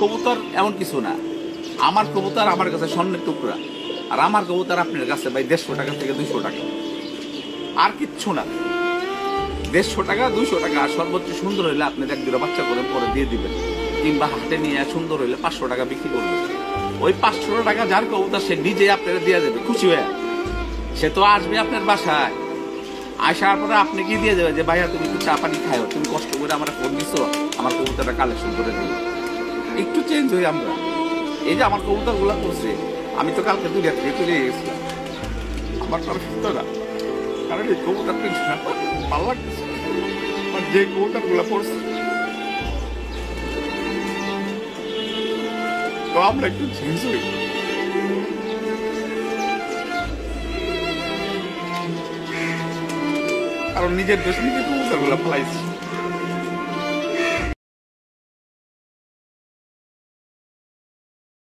কবুতর এমন কিছু না, আমার কবুতর আমার কাছে স্বর্ণের টুকরা, আর আমার কবুতর আপনার কাছে ভাই 150 টাকা থেকে 200 টাকা, আর কিচ্ছু না। 150 টাকা 200 টাকা, আর সর্বোচ্চ সুন্দর হইলে আপনি এক দুটো বাচ্চা করে পরে দিয়ে দিবেন, কিংবা হাটে নিয়ে সুন্দর হইলে 500 টাকা বিক্রি করবেন। ওই 500 টাকা যার কবুতর সে নিজেই আপনারা দিয়ে দেবে খুশি হয়ে। সে তো আসবে আপনার বাসায়, আসার পরে আপনি কি দিয়ে দেবে যে ভাইয়া তুমি একটু চা পানি খাও, তুমি কষ্ট করে আমার ফোন দিছো, আমার কবুতরটা কালেকশন করে দিবে। একটু চেঞ্জ হই আমরা। এই যে আমার কবুতর গুলা করছে, আমি তো কালকে 2 রাত থেকে চলে গেছি, আমার কারো সুস্থ না, কারণ এই কবুতরটা ভালো লাগতেছে। আর যে কবুতর গুলা পড়ছে, তো আমরা একটু চেঞ্জ হই। কারণ নিজের দেশ নিজে কবুতর গুলা ফেলাইছি।